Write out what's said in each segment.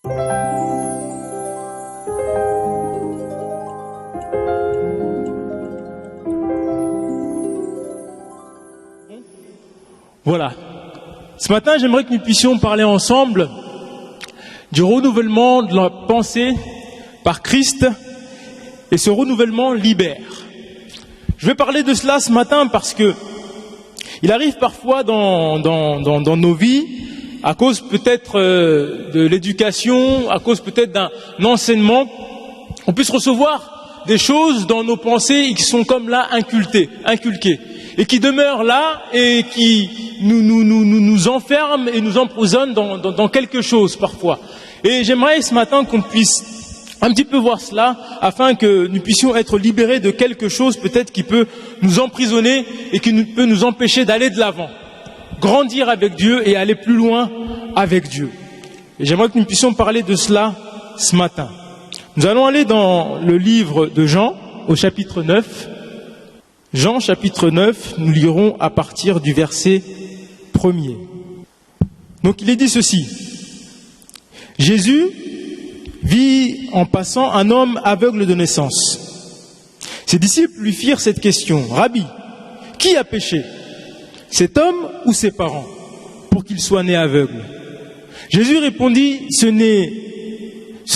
Voilà. Ce matin, j'aimerais que nous puissions parler ensemble du renouvellement de la pensée par Christ, et ce renouvellement libère. Je vais parler de cela ce matin parce que il arrive parfois dans nos vies, à cause peut-être de l'éducation, à cause peut-être d'un enseignement, on puisse recevoir des choses dans nos pensées qui sont comme là inculquées, et qui demeurent là et qui nous enferment et nous emprisonnent dans quelque chose parfois. Et j'aimerais ce matin qu'on puisse un petit peu voir cela, afin que nous puissions être libérés de quelque chose peut-être qui peut nous emprisonner et qui peut nous empêcher d'aller de l'avant, grandir avec Dieu et aller plus loin avec Dieu. Et j'aimerais que nous puissions parler de cela ce matin. Nous allons aller dans le livre de Jean, au chapitre 9. Jean, chapitre 9, nous lirons à partir du verset 1er. Donc il est dit ceci. Jésus vit en passant un homme aveugle de naissance. Ses disciples lui firent cette question. Rabbi, qui a péché, cet homme ou ses parents, pour qu'il soit né aveugle? Jésus répondit, ce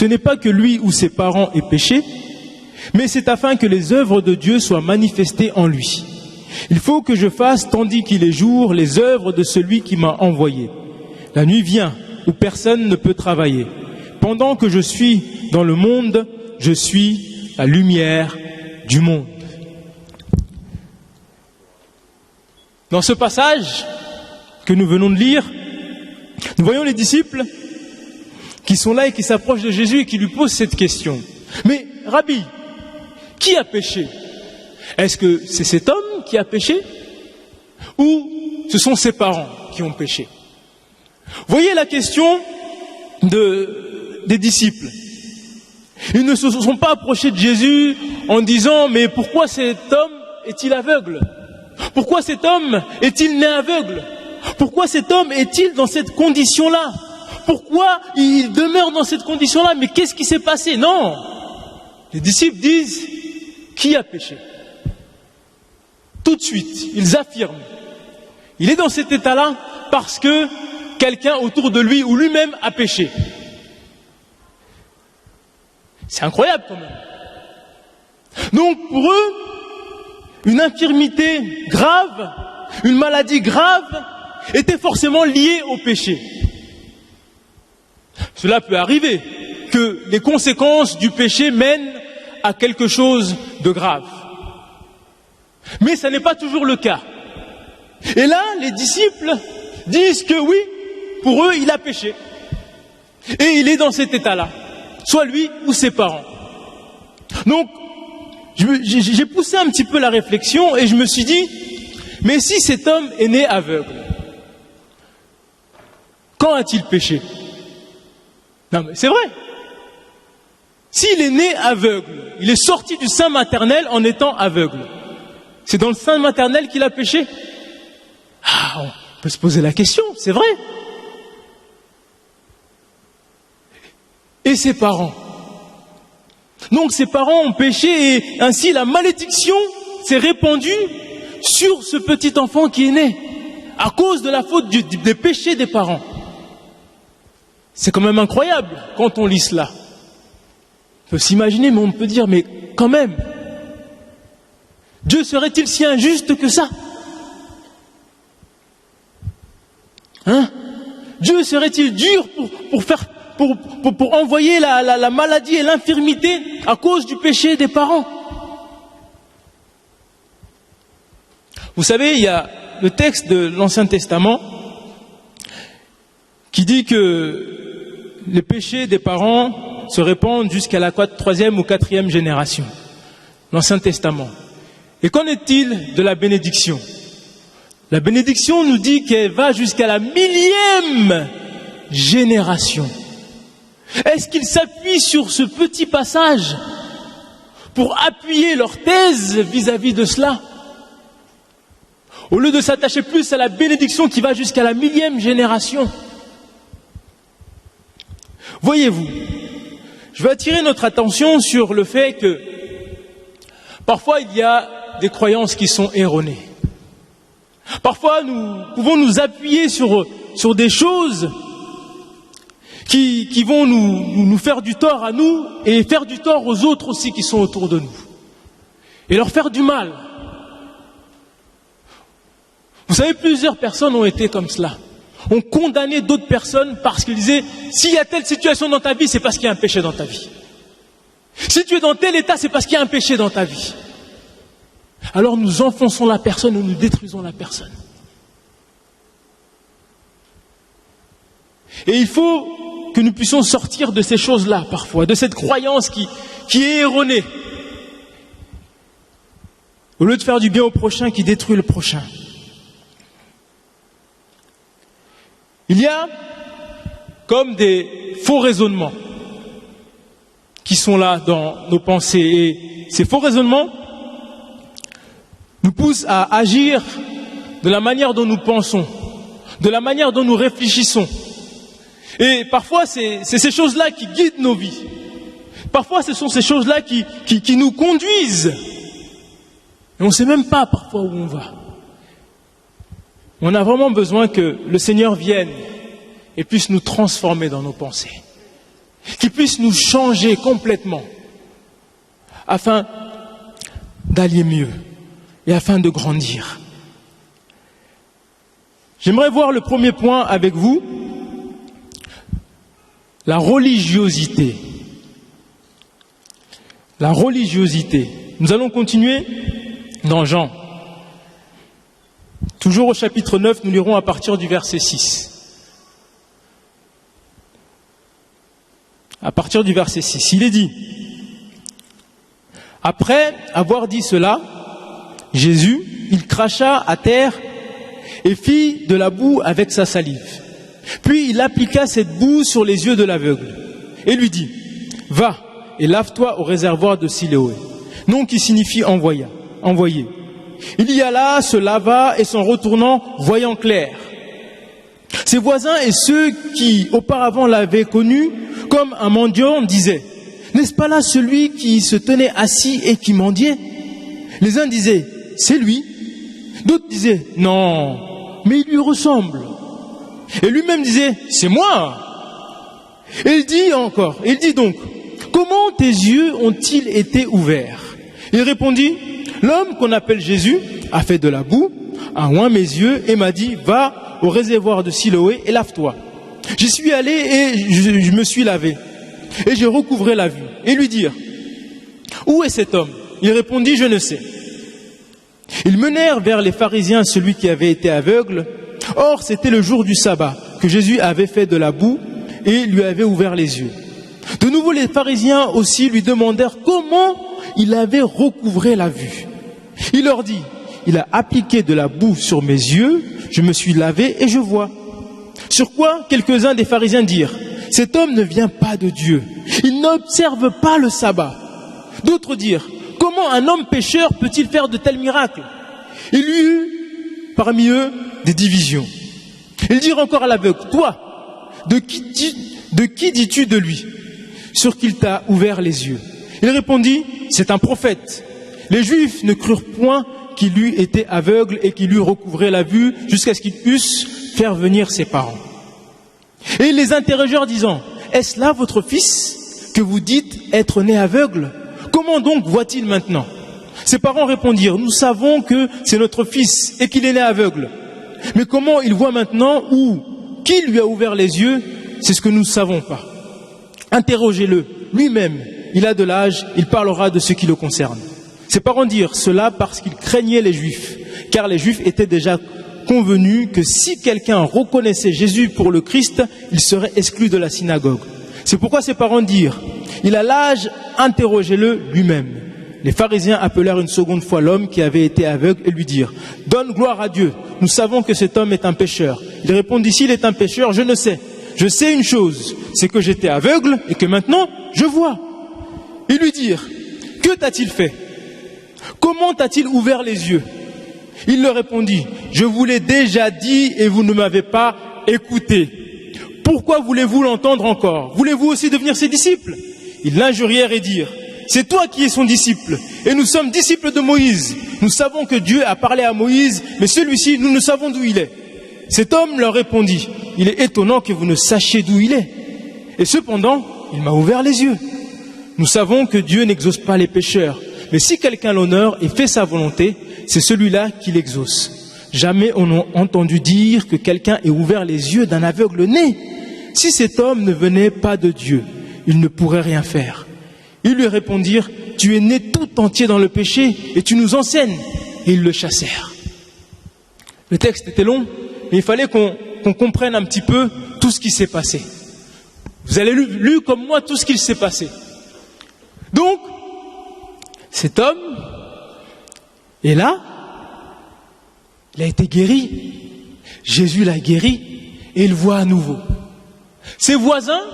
n'est pas que lui ou ses parents aient péché, mais c'est afin que les œuvres de Dieu soient manifestées en lui. Il faut que je fasse, tandis qu'il est jour, les œuvres de celui qui m'a envoyé. La nuit vient où personne ne peut travailler. Pendant que je suis dans le monde, je suis la lumière du monde. Dans ce passage que nous venons de lire, nous voyons les disciples qui sont là et qui s'approchent de Jésus et qui lui posent cette question. Mais, Rabbi, qui a péché? Est-ce que c'est cet homme qui a péché? Ou ce sont ses parents qui ont péché? Voyez la question des disciples. Ils ne se sont pas approchés de Jésus en disant, mais pourquoi cet homme est-il aveugle? Pourquoi cet homme est-il né aveugle? Pourquoi cet homme est-il dans cette condition-là? Pourquoi il demeure dans cette condition-là? Mais qu'est-ce qui s'est passé? Non! Les disciples disent, qui a péché? Tout de suite, ils affirment. Il est dans cet état-là parce que quelqu'un autour de lui ou lui-même a péché. C'est incroyable quand même. Donc pour eux, une infirmité grave, une maladie grave, était forcément liée au péché. Cela peut arriver, que les conséquences du péché mènent à quelque chose de grave. Mais ça n'est pas toujours le cas. Et là, les disciples disent que oui, pour eux, il a péché. Et il est dans cet état-là. Soit lui ou ses parents. Donc, j'ai poussé un petit peu la réflexion et je me suis dit, mais si cet homme est né aveugle, quand a-t-il péché? Non mais c'est vrai. S'il est né aveugle, il est sorti du sein maternel en étant aveugle. C'est dans le sein maternel qu'il a péché? Ah, on peut se poser la question, c'est vrai. Et ses parents. Donc ses parents ont péché et ainsi la malédiction s'est répandue sur ce petit enfant qui est né à cause de la faute des péchés des parents. C'est quand même incroyable quand on lit cela. On peut s'imaginer, mais on peut dire, mais quand même, Dieu serait-il si injuste que ça? Hein? Dieu serait-il dur pour envoyer la maladie et l'infirmité à cause du péché des parents? Vous savez, il y a le texte de l'Ancien Testament qui dit que les péchés des parents se répandent jusqu'à la 3e ou 4e génération. L'Ancien Testament. Et qu'en est-il de la bénédiction? La bénédiction nous dit qu'elle va jusqu'à la 1000e génération. Est-ce qu'ils s'appuient sur ce petit passage pour appuyer leur thèse vis-à-vis de cela? Au lieu de s'attacher plus à la bénédiction qui va jusqu'à la 1000e génération. Voyez-vous, je veux attirer notre attention sur le fait que parfois il y a des croyances qui sont erronées. Parfois nous pouvons nous appuyer sur des choses qui vont nous faire du tort à nous et faire du tort aux autres aussi qui sont autour de nous. Et leur faire du mal. Vous savez, plusieurs personnes ont été comme cela. Ont condamné d'autres personnes parce qu'ils disaient « s'il y a telle situation dans ta vie, c'est parce qu'il y a un péché dans ta vie. Si tu es dans tel état, c'est parce qu'il y a un péché dans ta vie. » Alors nous enfonçons la personne ou nous détruisons la personne. Et il faut que nous puissions sortir de ces choses-là parfois, de cette croyance qui est erronée. Au lieu de faire du bien au prochain, qui détruit le prochain. Il y a comme des faux raisonnements qui sont là dans nos pensées. Et ces faux raisonnements nous poussent à agir de la manière dont nous pensons, de la manière dont nous réfléchissons. Et parfois, c'est ces choses-là qui guident nos vies. Parfois, ce sont ces choses-là qui nous conduisent. Et on ne sait même pas parfois où on va. On a vraiment besoin que le Seigneur vienne et puisse nous transformer dans nos pensées. Qu'il puisse nous changer complètement afin d'aller mieux et afin de grandir. J'aimerais voir le premier point avec vous. La religiosité. La religiosité. Nous allons continuer dans Jean. Toujours au chapitre 9, nous lirons à partir du verset 6. À partir du verset 6, il est dit: après avoir dit cela, Jésus, il cracha à terre et fit de la boue avec sa salive. Puis il appliqua cette boue sur les yeux de l'aveugle et lui dit: va et lave-toi au réservoir de Siloé, nom qui signifie envoyé. Il y alla, se lava et s'en retournant, voyant clair. Ses voisins et ceux qui auparavant l'avaient connu comme un mendiant disaient: n'est-ce pas là celui qui se tenait assis et qui mendiait? Les uns disaient: c'est lui. D'autres disaient: non, mais il lui ressemble. Et lui-même disait: c'est moi. Et il dit donc: comment tes yeux ont-ils été ouverts? Il répondit: l'homme qu'on appelle Jésus a fait de la boue, a oint mes yeux et m'a dit: va au réservoir de Siloé et lave-toi. J'y suis allé et je me suis lavé. Et j'ai recouvré la vue. Et lui dirent: où est cet homme? Il répondit: je ne sais. Ils menèrent vers les pharisiens celui qui avait été aveugle. Or, c'était le jour du sabbat, que Jésus avait fait de la boue et lui avait ouvert les yeux. De nouveau, les pharisiens aussi lui demandèrent comment il avait recouvré la vue. Il leur dit: il a appliqué de la boue sur mes yeux, je me suis lavé et je vois. Sur quoi quelques-uns des pharisiens dirent: cet homme ne vient pas de Dieu, il n'observe pas le sabbat. D'autres dirent: comment un homme pécheur peut-il faire de tels miracles? Il y eut parmi eux des divisions. Ils dirent encore à l'aveugle: toi, de qui dis-tu de lui, sur qui il t'a ouvert les yeux? Il répondit: c'est un prophète. Les Juifs ne crurent point qu'il eût été aveugle et qu'il eût recouvré la vue jusqu'à ce qu'ils eussent faire venir ses parents. Et ils les interrogèrent disant: est-ce là votre fils que vous dites être né aveugle? Comment donc voit-il maintenant? Ses parents répondirent: nous savons que c'est notre fils et qu'il est né aveugle. Mais comment il voit maintenant ou qui lui a ouvert les yeux, c'est ce que nous ne savons pas. Interrogez-le, lui-même, il a de l'âge, il parlera de ce qui le concerne. Ses parents dirent cela parce qu'ils craignaient les Juifs, car les Juifs étaient déjà convenus que si quelqu'un reconnaissait Jésus pour le Christ, il serait exclu de la synagogue. C'est pourquoi ses parents dirent: il a l'âge, interrogez-le lui-même. Les pharisiens appelèrent une seconde fois l'homme qui avait été aveugle et lui dirent: donne gloire à Dieu, nous savons que cet homme est un pécheur. Il répondit: s'il est un pécheur, je ne sais. Je sais une chose, c'est que j'étais aveugle et que maintenant je vois. Ils lui dirent: que t'a-t-il fait? Comment t'a-t-il ouvert les yeux? Il leur répondit: je vous l'ai déjà dit et vous ne m'avez pas écouté. pourquoi voulez-vous l'entendre encore? Voulez-vous aussi devenir ses disciples? Ils l'injurièrent et dirent, c'est toi qui es son disciple, et nous sommes disciples de Moïse. Nous savons que Dieu a parlé à Moïse, mais celui-ci, nous ne savons d'où il est. Cet homme leur répondit, il est étonnant que vous ne sachiez d'où il est. Et cependant, il m'a ouvert les yeux. Nous savons que Dieu n'exauce pas les pécheurs, mais si quelqu'un l'honore et fait sa volonté, c'est celui-là qui l'exauce. Jamais on n'a entendu dire que quelqu'un ait ouvert les yeux d'un aveugle né. Si cet homme ne venait pas de Dieu, il ne pourrait rien faire. Ils lui répondirent, tu es né tout entier dans le péché et tu nous enseignes. Et ils le chassèrent. Le texte était long, mais il fallait qu'on comprenne un petit peu tout ce qui s'est passé. Vous avez lu comme moi tout ce qu'il s'est passé. Donc, cet homme est là, il a été guéri, Jésus l'a guéri et il voit à nouveau. Ses voisins,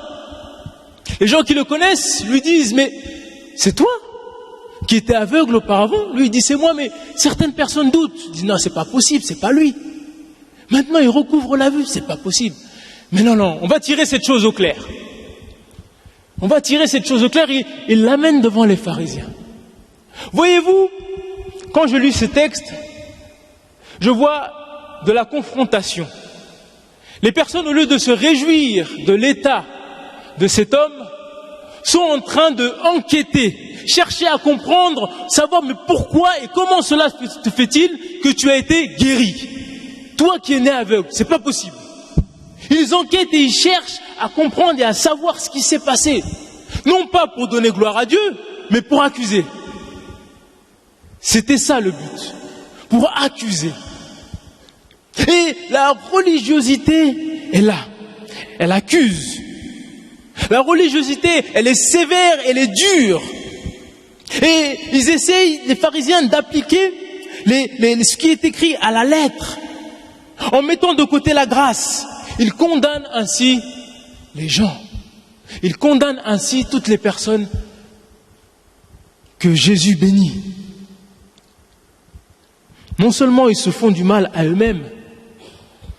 les gens qui le connaissent, lui disent, mais c'est toi qui étais aveugle auparavant? Lui il dit, c'est moi, mais certaines personnes doutent. Ils disent, non, c'est pas possible, c'est pas lui. Maintenant il recouvre la vue, c'est pas possible. Mais non, on va tirer cette chose au clair. On va tirer cette chose au clair et il l'amène devant les pharisiens. Voyez-vous, quand je lis ce texte, je vois de la confrontation. Les personnes, au lieu de se réjouir de l'état de cet homme, sont en train d'enquêter, chercher à comprendre, savoir mais pourquoi et comment cela te fait-il que tu as été guéri? Toi qui es né aveugle, c'est pas possible. Ils enquêtent et ils cherchent à comprendre et à savoir ce qui s'est passé. Non pas pour donner gloire à Dieu, mais pour accuser. C'était ça le but. Pour accuser. Et la religiosité est là. Elle accuse. La religiosité, elle est sévère, elle est dure. Et ils essayent, les pharisiens, d'appliquer ce qui est écrit à la lettre. En mettant de côté la grâce. Ils condamnent ainsi les gens. Ils condamnent ainsi toutes les personnes que Jésus bénit. Non seulement ils se font du mal à eux-mêmes,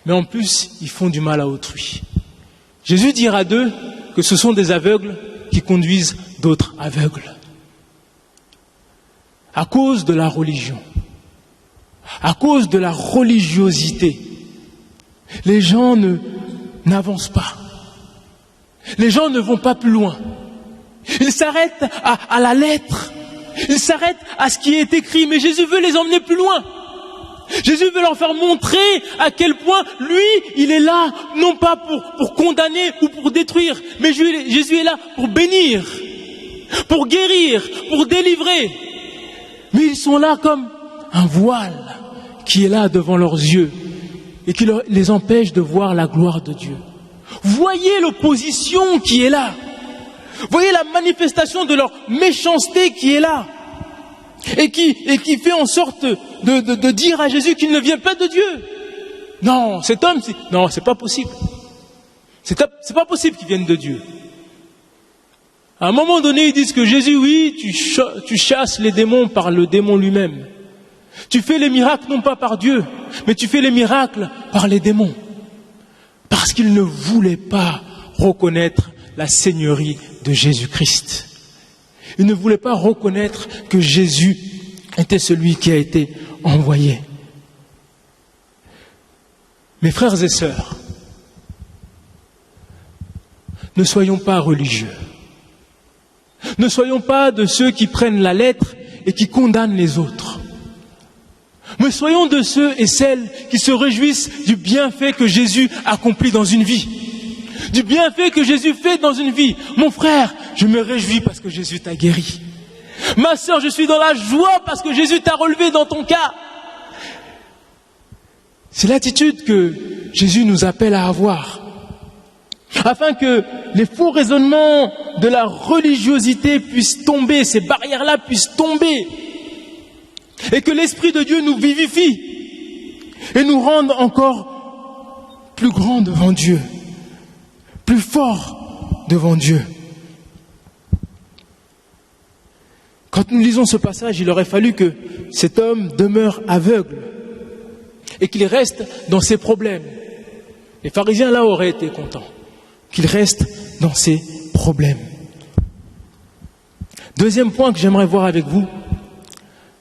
mais en plus ils font du mal à autrui. Jésus dira d'eux que ce sont des aveugles qui conduisent d'autres aveugles. À cause de la religion, à cause de la religiosité, les gens n'avancent pas. Les gens ne vont pas plus loin. Ils s'arrêtent à la lettre. Ils s'arrêtent à ce qui est écrit. Mais Jésus veut les emmener plus loin. Jésus veut leur faire montrer à quel point lui, il est là, non pas pour condamner ou pour détruire, mais Jésus est là pour bénir, pour guérir, pour délivrer. Mais ils sont là comme un voile qui est là devant leurs yeux et qui les empêche de voir la gloire de Dieu. Voyez l'opposition qui est là. Voyez la manifestation de leur méchanceté qui est là. Et qui fait en sorte de dire à Jésus qu'il ne vient pas de Dieu. Non, cet homme, non, c'est pas possible. C'est pas possible qu'il vienne de Dieu. À un moment donné, ils disent que Jésus, oui, tu chasses les démons par le démon lui-même. Tu fais les miracles non pas par Dieu, mais tu fais les miracles par les démons. Parce qu'ils ne voulaient pas reconnaître la seigneurie de Jésus-Christ. Ils ne voulaient pas reconnaître que Jésus était celui qui a été envoyé. Mes frères et sœurs, ne soyons pas religieux. Ne soyons pas de ceux qui prennent la lettre et qui condamnent les autres. Mais soyons de ceux et celles qui se réjouissent du bienfait que Jésus accomplit dans une vie. Du bienfait que Jésus fait dans une vie. Mon frère, je me réjouis parce que Jésus t'a guéri. Ma sœur, je suis dans la joie parce que Jésus t'a relevé dans ton cas. C'est l'attitude que Jésus nous appelle à avoir. Afin que les faux raisonnements de la religiosité puissent tomber, ces barrières-là puissent tomber. Et que l'Esprit de Dieu nous vivifie et nous rende encore plus grands devant Dieu, plus forts devant Dieu. Quand nous lisons ce passage, il aurait fallu que cet homme demeure aveugle et qu'il reste dans ses problèmes. Les pharisiens là auraient été contents. qu'il reste dans ses problèmes. Deuxième point que j'aimerais voir avec vous,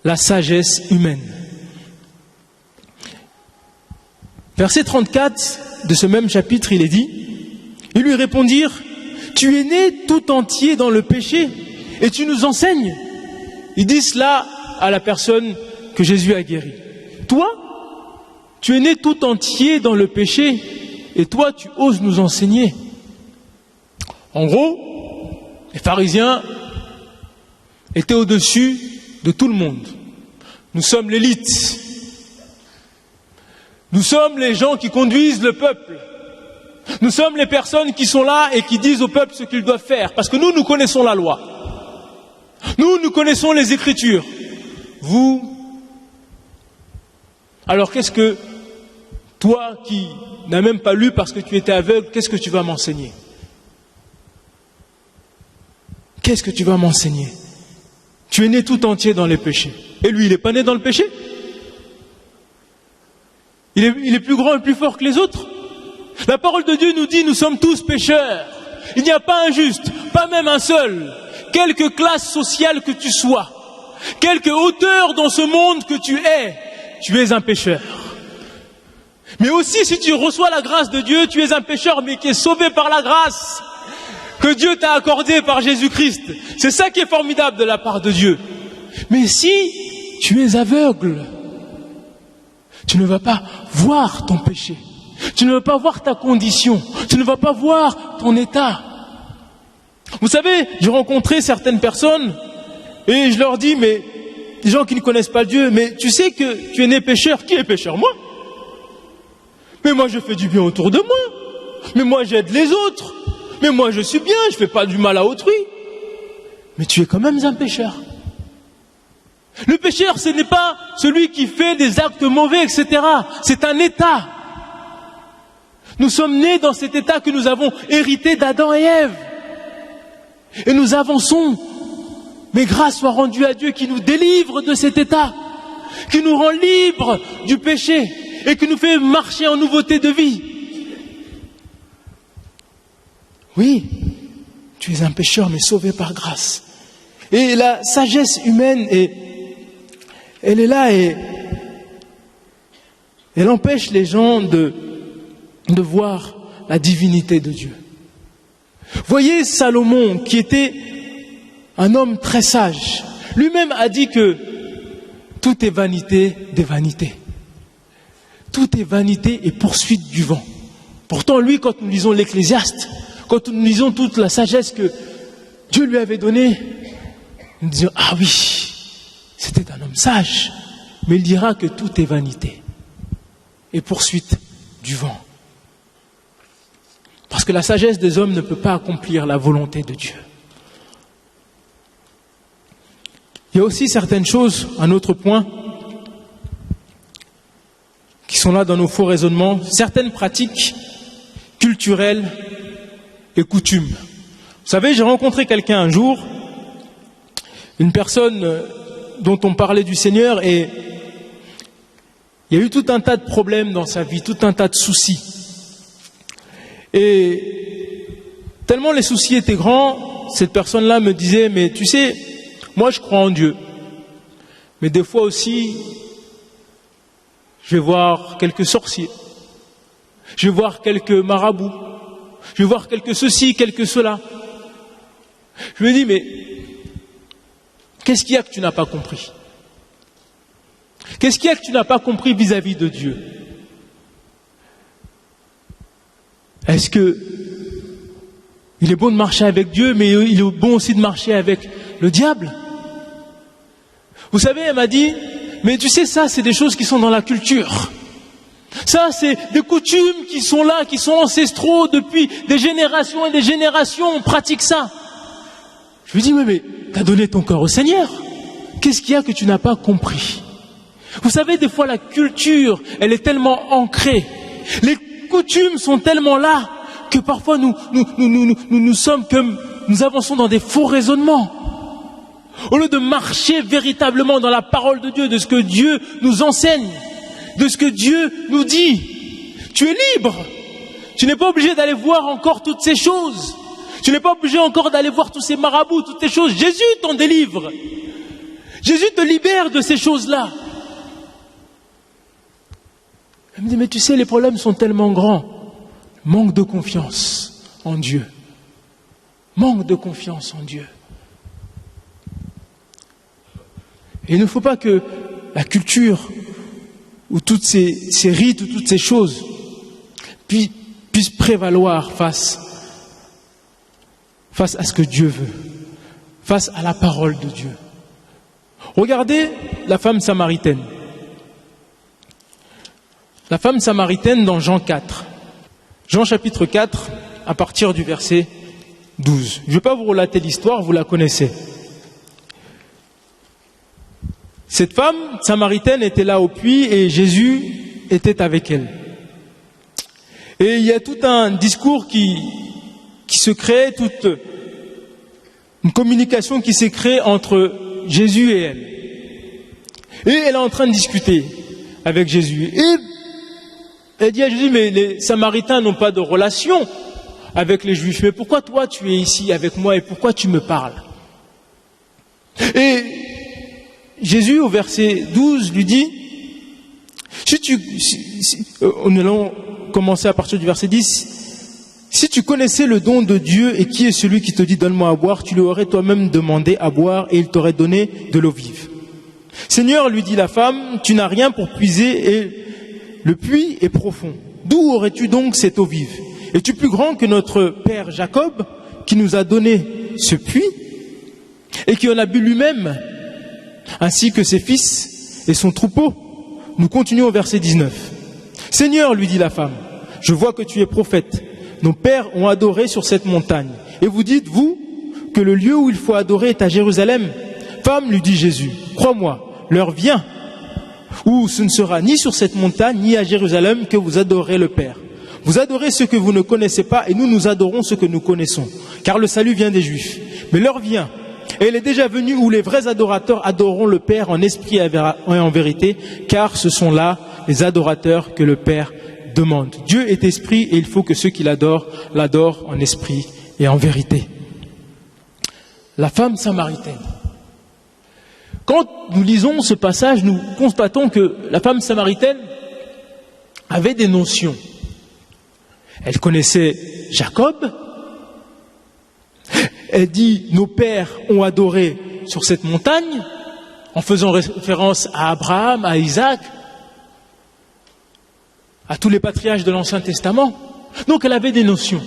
la sagesse humaine. Verset 34 de ce même chapitre, il est dit, ils lui répondirent, tu es né tout entier dans le péché et tu nous enseignes. Ils disent cela à la personne que Jésus a guérie. Toi, tu es né tout entier dans le péché et toi, tu oses nous enseigner. En gros, les pharisiens étaient au-dessus de tout le monde. Nous sommes l'élite. Nous sommes les gens qui conduisent le peuple. Nous sommes les personnes qui sont là et qui disent au peuple ce qu'ils doivent faire. Parce que nous connaissons la loi. Nous connaissons les Écritures. Vous, alors qu'est-ce que, toi qui n'as même pas lu parce que tu étais aveugle, qu'est-ce que tu vas m'enseigner? Qu'est-ce que tu vas m'enseigner? Tu es né tout entier dans les péchés. Et lui, il n'est pas né dans le péché? Il est plus grand et plus fort que les autres. La parole de Dieu nous dit, nous sommes tous pécheurs. Il n'y a pas un juste, pas même un seul. Quelque classe sociale que tu sois, quelque hauteur dans ce monde que tu es un pécheur. Mais aussi, si tu reçois la grâce de Dieu, tu es un pécheur, mais qui est sauvé par la grâce que Dieu t'a accordée par Jésus-Christ. C'est ça qui est formidable de la part de Dieu. Mais si tu es aveugle, tu ne vas pas voir ton péché. Tu ne vas pas voir ta condition. Tu ne vas pas voir ton état. Vous savez, j'ai rencontré certaines personnes et je leur dis, mais des gens qui ne connaissent pas Dieu, mais tu sais que tu es né pécheur. Qui est pécheur? Moi. Mais moi je fais du bien autour de moi. Mais moi j'aide les autres. Mais moi je suis bien, je ne fais pas du mal à autrui. Mais tu es quand même un pécheur. Le pécheur, ce n'est pas celui qui fait des actes mauvais, etc. C'est un état. Nous sommes nés dans cet état que nous avons hérité d'Adam et Ève. Et nous avançons. Mais grâce soit rendue à Dieu qui nous délivre de cet état, qui nous rend libres du péché et qui nous fait marcher en nouveauté de vie. Oui, tu es un pécheur mais sauvé par grâce. Et la sagesse humaine, elle est là et elle empêche les gens de voir la divinité de Dieu. Voyez Salomon, qui était un homme très sage, lui-même a dit que tout est vanité des vanités. Tout est vanité et poursuite du vent. Pourtant, lui, quand nous lisons l'Ecclésiaste, quand nous lisons toute la sagesse que Dieu lui avait donnée, nous disons, ah oui, c'était un homme sage, mais il dira que tout est vanité et poursuite du vent. Parce que la sagesse des hommes ne peut pas accomplir la volonté de Dieu. Il y a aussi certaines choses, un autre point, qui sont là dans nos faux raisonnements, certaines pratiques culturelles et coutumes. Vous savez, j'ai rencontré quelqu'un un jour, une personne dont on parlait du Seigneur, et il y a eu tout un tas de problèmes dans sa vie, tout un tas de soucis. Et tellement les soucis étaient grands, cette personne-là me disait, mais tu sais, moi je crois en Dieu, mais des fois aussi, je vais voir quelques sorciers, je vais voir quelques marabouts, je vais voir quelques ceci, quelques cela. Je me dis, mais qu'est-ce qu'il y a que tu n'as pas compris? Qu'est-ce qu'il y a que tu n'as pas compris vis-à-vis de Dieu? Est-ce que il est bon de marcher avec Dieu, mais il est bon aussi de marcher avec le diable? Vous savez, elle m'a dit, mais tu sais, ça, c'est des choses qui sont dans la culture. Ça, c'est des coutumes qui sont là, qui sont ancestraux depuis des générations et des générations, on pratique ça. Je lui dis, mais tu as donné ton corps au Seigneur. Qu'est-ce qu'il y a que tu n'as pas compris? Vous savez, des fois, la culture, elle est tellement ancrée. Les coutumes sont tellement là que parfois nous sommes comme, nous avançons dans des faux raisonnements. Au lieu de marcher véritablement dans la parole de Dieu, de ce que Dieu nous enseigne, de ce que Dieu nous dit. Tu es libre. Tu n'es pas obligé d'aller voir encore toutes ces choses. Tu n'es pas obligé encore d'aller voir tous ces marabouts, toutes ces choses. Jésus t'en délivre. Jésus te libère de ces choses-là. Elle me dit, mais tu sais, les problèmes sont tellement grands. Manque de confiance en Dieu. Manque de confiance en Dieu. Et il ne faut pas que la culture ou toutes ces rites ou toutes ces choses puissent prévaloir face à ce que Dieu veut, face à la parole de Dieu. Regardez la femme samaritaine. La femme samaritaine dans Jean 4. Jean chapitre 4, à partir du verset 12. Je ne vais pas vous relater l'histoire, vous la connaissez. Cette femme samaritaine était là au puits et Jésus était avec elle. Et il y a tout un discours qui se crée, toute une communication qui s'est créée entre Jésus et elle. Et elle est en train de discuter avec Jésus. Et elle dit à Jésus, mais les Samaritains n'ont pas de relation avec les Juifs. Mais pourquoi toi tu es ici avec moi et pourquoi tu me parles? Et Jésus, au verset 12, lui dit, nous allons commencer à partir du verset 10, si tu connaissais le don de Dieu et qui est celui qui te dit donne-moi à boire, tu lui aurais toi-même demandé à boire et il t'aurait donné de l'eau vive. Seigneur, lui dit la femme, tu n'as rien pour puiser et le puits est profond. D'où aurais-tu donc cette eau vive? Es-tu plus grand que notre père Jacob qui nous a donné ce puits et qui en a bu lui-même ainsi que ses fils et son troupeau? Nous continuons au verset 19. Seigneur, lui dit la femme, je vois que tu es prophète. Nos pères ont adoré sur cette montagne. Et vous dites, vous, que le lieu où il faut adorer est à Jérusalem? Femme, lui dit Jésus, crois-moi, l'heure vient où ce ne sera ni sur cette montagne ni à Jérusalem que vous adorez le Père. Vous adorez ce que vous ne connaissez pas et nous adorons ce que nous connaissons. Car le salut vient des Juifs. Mais l'heure vient, et elle est déjà venue où les vrais adorateurs adoreront le Père en esprit et en vérité, car ce sont là les adorateurs que le Père demande. Dieu est esprit et il faut que ceux qui l'adorent en esprit et en vérité. La femme samaritaine. Quand nous lisons ce passage, nous constatons que la femme samaritaine avait des notions. Elle connaissait Jacob. Elle dit, nos pères ont adoré sur cette montagne, en faisant référence à Abraham, à Isaac, à tous les patriarches de l'Ancien Testament. Donc elle avait des notions.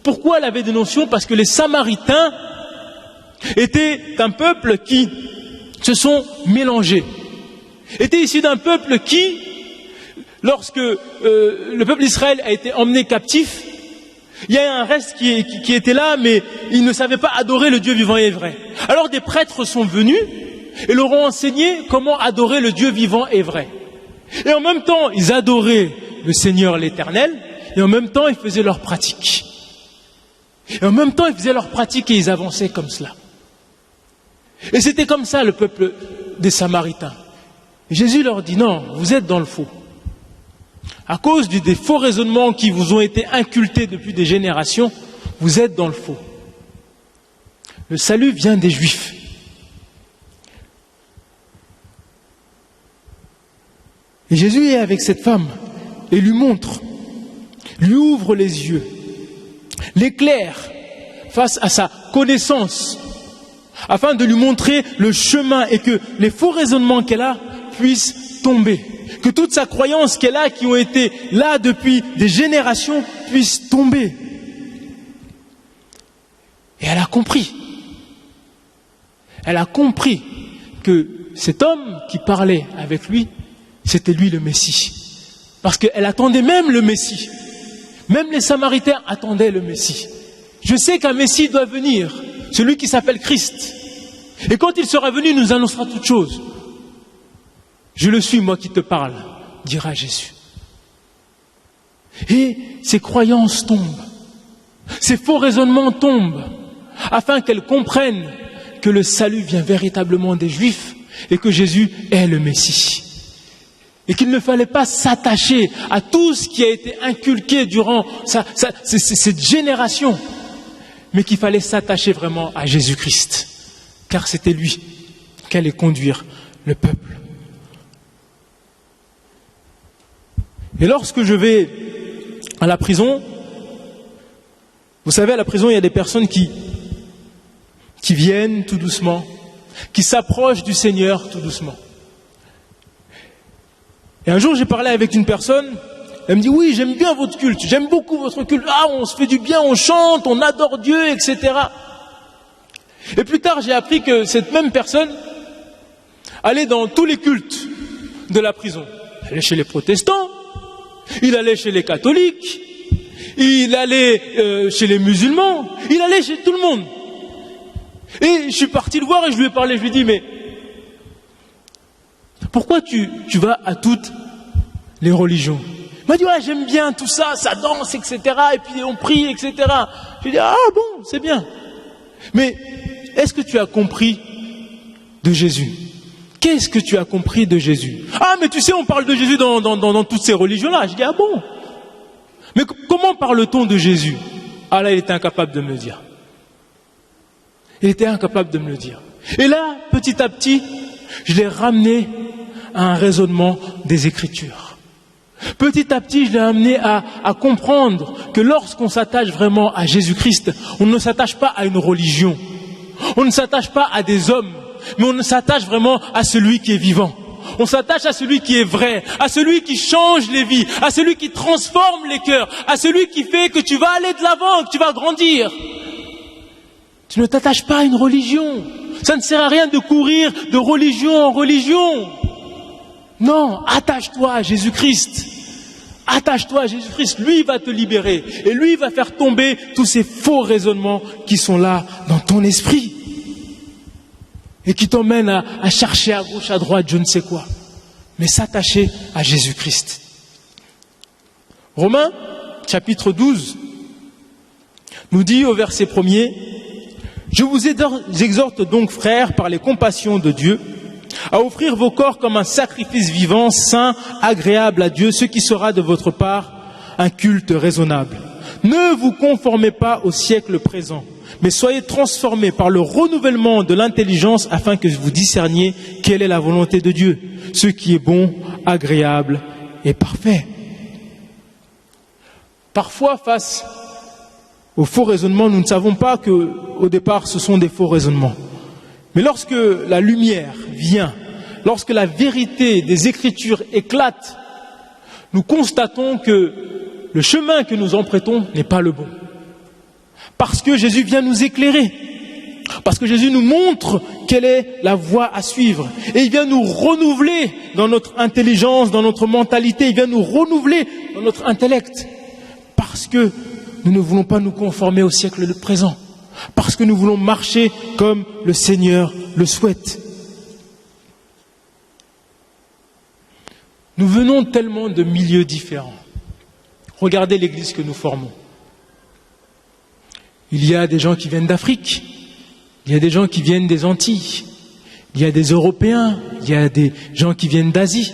Pourquoi elle avait des notions? Parce que les Samaritains étaient un peuple qui se sont mélangés. Étaient issus d'un peuple qui, lorsque le peuple d'Israël a été emmené captif, il y a un reste qui était là, mais ils ne savaient pas adorer le Dieu vivant et vrai. Alors des prêtres sont venus et leur ont enseigné comment adorer le Dieu vivant et vrai. Et en même temps, ils adoraient le Seigneur l'Éternel, et en même temps, ils faisaient leur pratique. Et en même temps, ils faisaient leur pratique et ils avançaient comme cela. Et c'était comme ça le peuple des Samaritains. Et Jésus leur dit, non, vous êtes dans le faux. À cause des faux raisonnements qui vous ont été inculqués depuis des générations, vous êtes dans le faux. Le salut vient des Juifs. Et Jésus est avec cette femme et lui montre, lui ouvre les yeux, l'éclaire face à sa connaissance, afin de lui montrer le chemin et que les faux raisonnements qu'elle a puissent tomber. Que toute sa croyance qu'elle a, qui ont été là depuis des générations, puissent tomber. Et elle a compris. Elle a compris que cet homme qui parlait avec lui, c'était lui le Messie. Parce qu'elle attendait même le Messie. Même les Samaritains attendaient le Messie. Je sais qu'un Messie doit venir, celui qui s'appelle Christ. Et quand il sera venu, il nous annoncera toutes choses. Je le suis, moi qui te parle, dira Jésus. Et ces croyances tombent, ces faux raisonnements tombent, afin qu'elles comprennent que le salut vient véritablement des Juifs et que Jésus est le Messie. Et qu'il ne fallait pas s'attacher à tout ce qui a été inculqué durant cette génération, mais qu'il fallait s'attacher vraiment à Jésus-Christ, car c'était lui qui allait conduire le peuple. Et lorsque je vais à la prison, vous savez, à la prison, il y a des personnes qui viennent tout doucement, qui s'approchent du Seigneur tout doucement. Et un jour, j'ai parlé avec une personne, elle me dit, oui, j'aime bien votre culte, j'aime beaucoup votre culte, on se fait du bien, on chante, on adore Dieu, etc. Et plus tard, j'ai appris que cette même personne allait dans tous les cultes de la prison. Elle allait chez les protestants, il allait chez les catholiques, il allait chez les musulmans, il allait chez tout le monde. Et je suis parti le voir et je lui ai parlé, je lui ai dit, mais pourquoi tu vas à toutes les religions? Il m'a dit, ouais, j'aime bien tout ça, ça danse, etc. Et puis on prie, etc. Je lui ai dit, ah bon, c'est bien. Mais est-ce que tu as compris de Jésus? Qu'est-ce que tu as compris de Jésus? Ah, mais tu sais, on parle de Jésus dans toutes ces religions-là. Je dis, ah bon? Mais comment parle-t-on de Jésus? Ah là, il était incapable de me le dire. Il était incapable de me le dire. Et là, petit à petit, je l'ai ramené à un raisonnement des Écritures. Petit à petit, je l'ai amené à comprendre que lorsqu'on s'attache vraiment à Jésus-Christ, on ne s'attache pas à une religion, on ne s'attache pas à des hommes, mais on s'attache vraiment à celui qui est vivant. On s'attache à celui qui est vrai, à celui qui change les vies, à celui qui transforme les cœurs, à celui qui fait que tu vas aller de l'avant, que tu vas grandir. Tu ne t'attaches pas à une religion. Ça ne sert à rien de courir de religion en religion. Non, attache-toi à Jésus-Christ. Attache-toi à Jésus-Christ. Lui va te libérer. Et lui va faire tomber tous ces faux raisonnements qui sont là dans ton esprit. Et qui t'emmènent à chercher à gauche, à droite, je ne sais quoi. Mais s'attacher à Jésus-Christ. Romains, chapitre 12, nous dit au verset 1er, « Je vous exhorte donc, frères, par les compassions de Dieu, à offrir vos corps comme un sacrifice vivant, saint, agréable à Dieu, ce qui sera de votre part un culte raisonnable. Ne vous conformez pas au siècle présent, mais soyez transformés par le renouvellement de l'intelligence afin que vous discerniez quelle est la volonté de Dieu, ce qui est bon, agréable et parfait. » Parfois, face aux faux raisonnements, nous ne savons pas qu'au départ, ce sont des faux raisonnements. Mais lorsque la lumière vient, lorsque la vérité des Écritures éclate, nous constatons que le chemin que nous empruntons n'est pas le bon. Parce que Jésus vient nous éclairer. Parce que Jésus nous montre quelle est la voie à suivre. Et il vient nous renouveler dans notre intelligence, dans notre mentalité. Il vient nous renouveler dans notre intellect. Parce que nous ne voulons pas nous conformer au siècle présent. Parce que nous voulons marcher comme le Seigneur le souhaite. Nous venons tellement de milieux différents. Regardez l'église que nous formons. Il y a des gens qui viennent d'Afrique, il y a des gens qui viennent des Antilles, il y a des Européens, il y a des gens qui viennent d'Asie.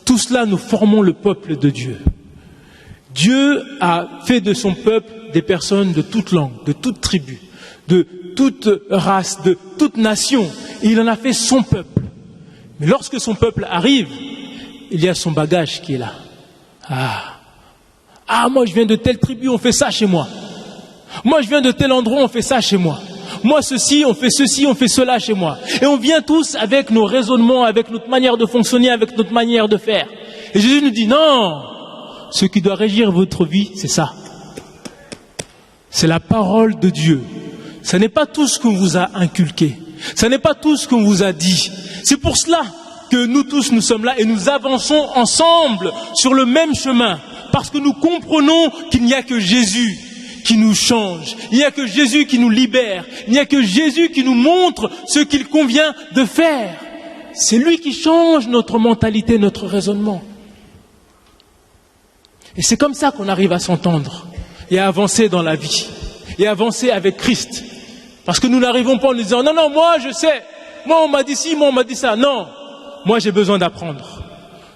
Tout cela, nous formons le peuple de Dieu. Dieu a fait de son peuple des personnes de toute langue, de toute tribu, de toute race, de toute nation. Et il en a fait son peuple. Mais lorsque son peuple arrive, il y a son bagage qui est là. Moi je viens de telle tribu, on fait ça chez moi. Moi je viens de tel endroit, on fait ça chez moi. Moi ceci, on fait cela chez moi. Et on vient tous avec nos raisonnements, avec notre manière de fonctionner, avec notre manière de faire. Et Jésus nous dit non, ce qui doit régir votre vie, c'est ça. C'est la parole de Dieu. Ce n'est pas tout ce qu'on vous a inculqué. Ce n'est pas tout ce qu'on vous a dit. C'est pour cela que nous tous, nous sommes là et nous avançons ensemble sur le même chemin. Parce que nous comprenons qu'il n'y a que Jésus qui nous change. Il n'y a que Jésus qui nous libère. Il n'y a que Jésus qui nous montre ce qu'il convient de faire. C'est lui qui change notre mentalité, notre raisonnement. Et c'est comme ça qu'on arrive à s'entendre et à avancer dans la vie et à avancer avec Christ. Parce que nous n'arrivons pas en nous disant non, moi je sais, moi on m'a dit ci, moi on m'a dit ça. Non, moi j'ai besoin d'apprendre.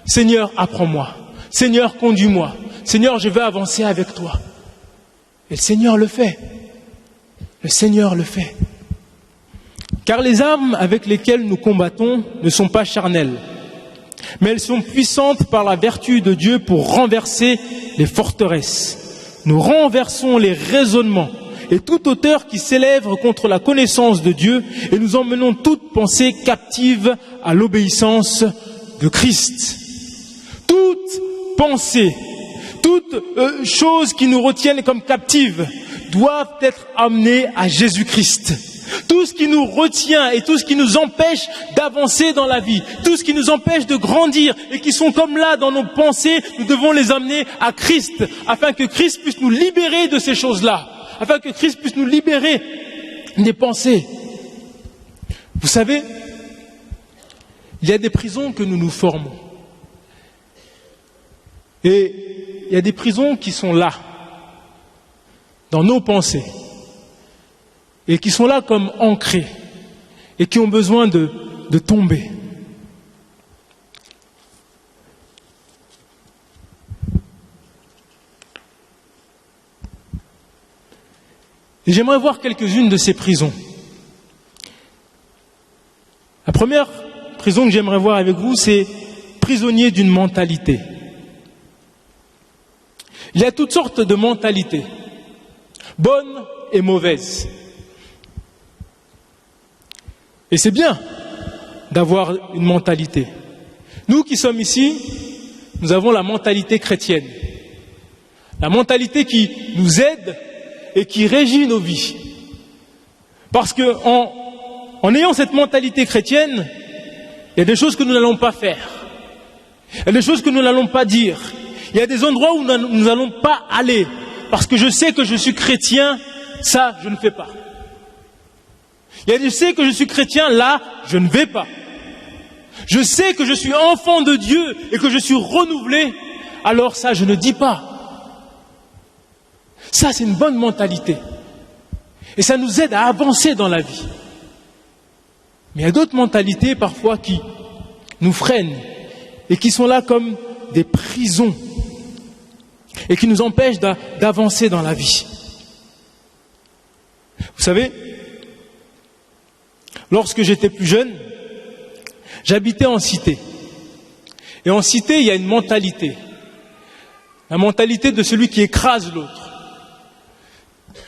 Seigneur, apprends-moi. Seigneur, conduis-moi. Seigneur, je veux avancer avec toi. Et le Seigneur le fait. Le Seigneur le fait. Car les armes avec lesquelles nous combattons ne sont pas charnelles, mais elles sont puissantes par la vertu de Dieu pour renverser les forteresses. Nous renversons les raisonnements et toute hauteur qui s'élève contre la connaissance de Dieu, et nous emmenons toute pensée captive à l'obéissance de Christ. Toute pensée, toute chose qui nous retienne comme captives doivent être amenées à Jésus-Christ. Tout ce qui nous retient et tout ce qui nous empêche d'avancer dans la vie, tout ce qui nous empêche de grandir et qui sont comme là dans nos pensées, nous devons les amener à Christ, afin que Christ puisse nous libérer de ces choses-là, afin que Christ puisse nous libérer des pensées. Vous savez, il y a des prisons que nous nous formons. Et il y a des prisons qui sont là, dans nos pensées, et qui sont là comme ancrées, et qui ont besoin de tomber. Et j'aimerais voir quelques-unes de ces prisons. La première prison que j'aimerais voir avec vous, c'est prisonnier d'une mentalité. Il y a toutes sortes de mentalités, bonnes et mauvaises. Et c'est bien d'avoir une mentalité. Nous qui sommes ici, nous avons la mentalité chrétienne. La mentalité qui nous aide et qui régit nos vies. Parce que en ayant cette mentalité chrétienne, il y a des choses que nous n'allons pas faire. Il y a des choses que nous n'allons pas dire. Il y a des endroits où nous n'allons pas aller. Parce que je sais que je suis chrétien, ça, je ne fais pas. Je sais que je suis chrétien, là, je ne vais pas. Je sais que je suis enfant de Dieu et que je suis renouvelé, alors ça, je ne dis pas. Ça, c'est une bonne mentalité. Et ça nous aide à avancer dans la vie. Mais il y a d'autres mentalités, parfois, qui nous freinent et qui sont là comme des prisons et qui nous empêchent d'avancer dans la vie. Vous savez, lorsque j'étais plus jeune, j'habitais en cité. Et en cité, il y a une mentalité. La mentalité de celui qui écrase l'autre.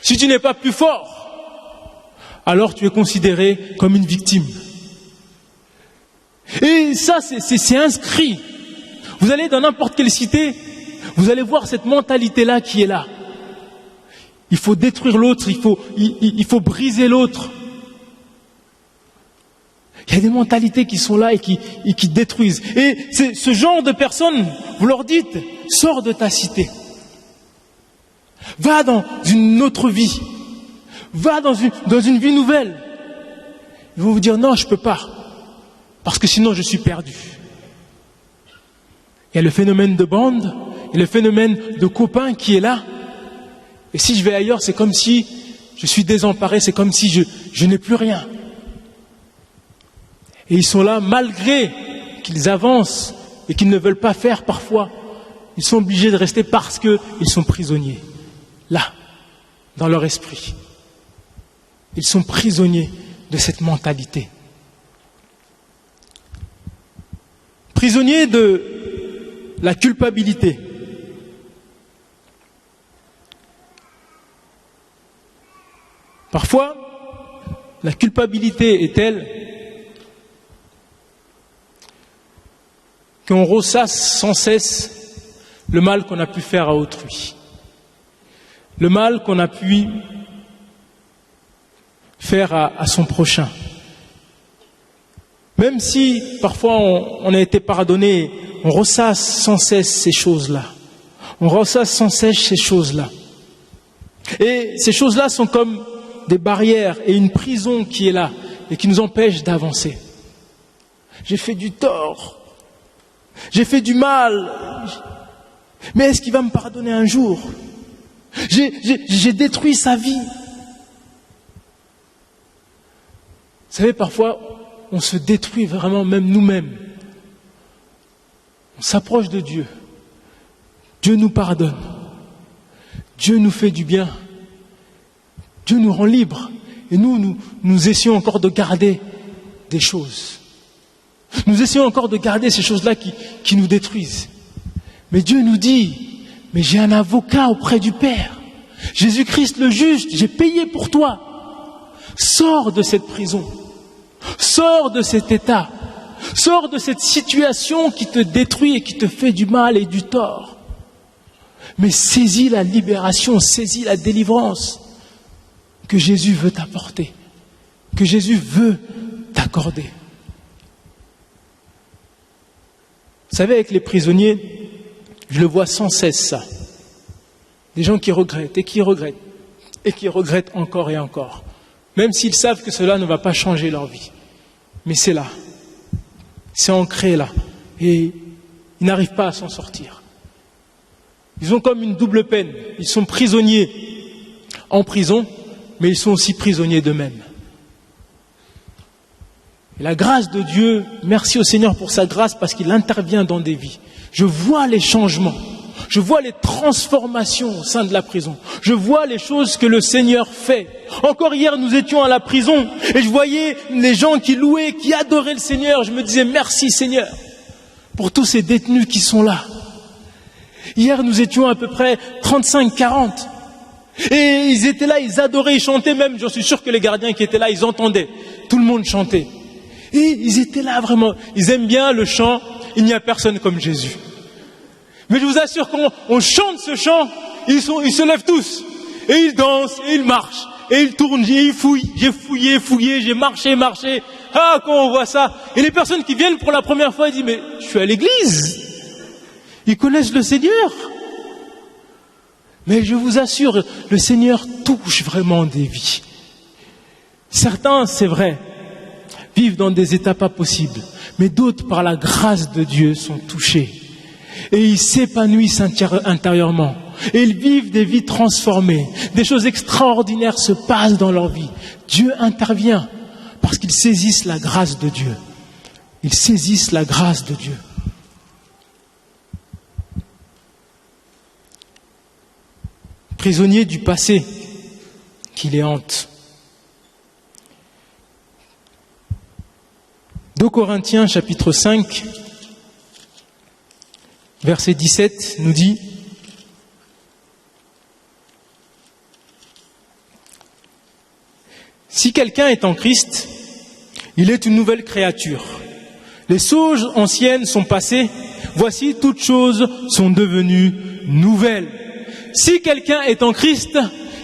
Si tu n'es pas plus fort, alors tu es considéré comme une victime. Et ça, c'est inscrit. Vous allez dans n'importe quelle cité, vous allez voir cette mentalité-là qui est là. Il faut détruire l'autre, il faut briser l'autre. Il y a des mentalités qui sont là et qui détruisent. Et c'est ce genre de personnes, vous leur dites, sors de ta cité. Va dans une autre vie. Va dans une vie nouvelle. Ils vont vous dire, non, je ne peux pas. Parce que sinon, je suis perdu. Il y a le phénomène de bande, il y a le phénomène de copains qui est là. Et si je vais ailleurs, c'est comme si je suis désemparé, c'est comme si je n'ai plus rien. Et ils sont là, malgré qu'ils avancent et qu'ils ne veulent pas faire parfois, ils sont obligés de rester parce qu'ils sont prisonniers. Là, dans leur esprit. Ils sont prisonniers de cette mentalité. Prisonniers de la culpabilité. Parfois, la culpabilité est telle qu'on ressasse sans cesse le mal qu'on a pu faire à autrui. Le mal qu'on a pu faire à son prochain. Même si parfois on a été pardonné, on ressasse sans cesse ces choses-là. On ressasse sans cesse ces choses-là. Et ces choses-là sont comme des barrières et une prison qui est là et qui nous empêche d'avancer. J'ai fait du tort. J'ai fait du mal. Mais est-ce qu'il va me pardonner un jour ? J'ai détruit sa vie. Vous savez, parfois, on se détruit vraiment même nous-mêmes. On s'approche de Dieu. Dieu nous pardonne. Dieu nous fait du bien. Dieu nous rend libres. Et nous essayons encore de garder des choses. Nous essayons encore de garder ces choses-là qui nous détruisent. Mais Dieu nous dit, mais j'ai un avocat auprès du Père. Jésus-Christ le juste, j'ai payé pour toi. Sors de cette prison. Sors de cet état. Sors de cette situation qui te détruit et qui te fait du mal et du tort. Mais saisis la libération, saisis la délivrance que Jésus veut t'apporter, que Jésus veut t'accorder. Vous savez, avec les prisonniers, je le vois sans cesse ça. Des gens qui regrettent et qui regrettent et qui regrettent encore et encore, même s'ils savent que cela ne va pas changer leur vie. Mais c'est là, c'est ancré là, et ils n'arrivent pas à s'en sortir. Ils ont comme une double peine. Ils sont prisonniers en prison, mais ils sont aussi prisonniers d'eux-mêmes. Et la grâce de Dieu, merci au Seigneur pour sa grâce parce qu'il intervient dans des vies. Je vois les changements, je vois les transformations au sein de la prison. Je vois les choses que le Seigneur fait. Encore hier, nous étions à la prison et je voyais les gens qui louaient, qui adoraient le Seigneur. Je me disais merci Seigneur pour tous ces détenus qui sont là. Hier, nous étions à peu près 35-40. Et ils étaient là, ils adoraient, ils chantaient même. Je suis sûr que les gardiens qui étaient là, ils entendaient. Tout le monde chantait. Et ils étaient là vraiment. Ils aiment bien le chant « Il n'y a personne comme Jésus ». Mais je vous assure qu'on chante ce chant, ils se lèvent tous. Et ils dansent, et ils marchent, et ils tournent, et ils fouillent. J'ai fouillé, j'ai marché. Ah, quand on voit ça. Et les personnes qui viennent pour la première fois, ils disent « Mais je suis à l'église ». Ils connaissent le Seigneur. Mais je vous assure, le Seigneur touche vraiment des vies. Certains, c'est vrai, vivent dans des états pas possibles, mais d'autres, par la grâce de Dieu, sont touchés. Et ils s'épanouissent intérieurement. Et ils vivent des vies transformées. Des choses extraordinaires se passent dans leur vie. Dieu intervient parce qu'ils saisissent la grâce de Dieu. Ils saisissent la grâce de Dieu. Prisonniers du passé qui les hantent. 2 Corinthiens chapitre 5, verset 17 nous dit « Si quelqu'un est en Christ, il est une nouvelle créature. Les choses anciennes sont passées, voici toutes choses sont devenues nouvelles. » Si quelqu'un est en Christ,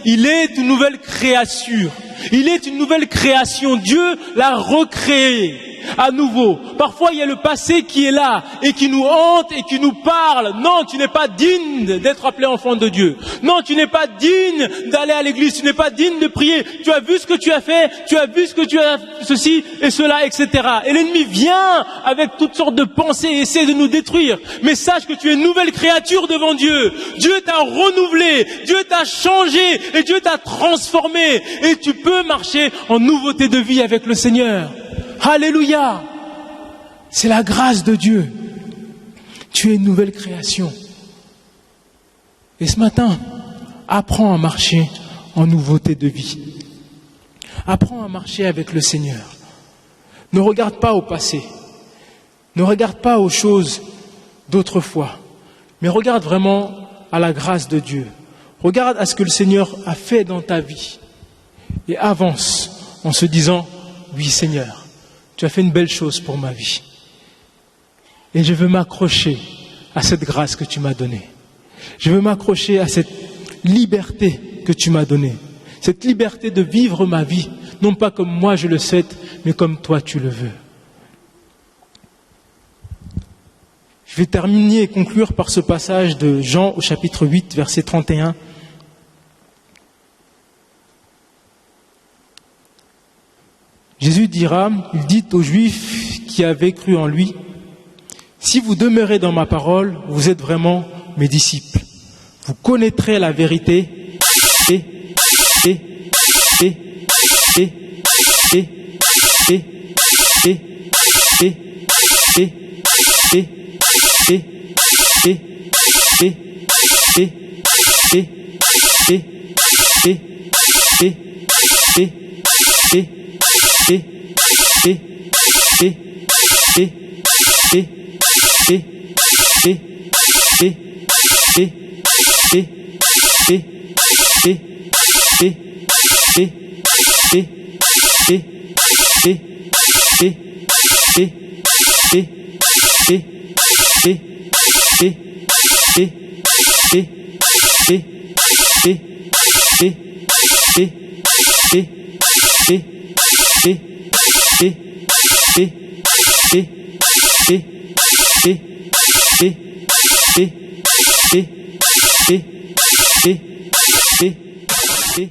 il est une nouvelle créature. Il est une nouvelle création. Dieu l'a recréé à nouveau. Parfois, il y a le passé qui est là et qui nous hante et qui nous parle. Non, tu n'es pas digne d'être appelé enfant de Dieu. Non, tu n'es pas digne d'aller à l'église. Tu n'es pas digne de prier. Tu as vu ce que tu as fait. Tu as vu ce que tu as ceci et cela, etc. Et l'ennemi vient avec toutes sortes de pensées et essaie de nous détruire. Mais sache que tu es une nouvelle créature devant Dieu. Dieu t'a renouvelé. Dieu t'a changé et Dieu t'a transformé. Et tu peux marcher en nouveauté de vie avec le Seigneur. Alléluia! C'est la grâce de Dieu. Tu es une nouvelle création. Et ce matin, apprends à marcher en nouveauté de vie. Apprends à marcher avec le Seigneur. Ne regarde pas au passé. Ne regarde pas aux choses d'autrefois. Mais regarde vraiment à la grâce de Dieu. Regarde à ce que le Seigneur a fait dans ta vie. Et avance en se disant, oui Seigneur, tu as fait une belle chose pour ma vie. Et je veux m'accrocher à cette grâce que tu m'as donnée. Je veux m'accrocher à cette liberté que tu m'as donnée. Cette liberté de vivre ma vie, non pas comme moi je le souhaite, mais comme toi tu le veux. Je vais terminer et conclure par ce passage de Jean au chapitre 8, verset 31. Jésus il dit aux Juifs qui avaient cru en lui, « Si vous demeurez dans ma parole, vous êtes vraiment mes disciples. Vous connaîtrez la vérité et Et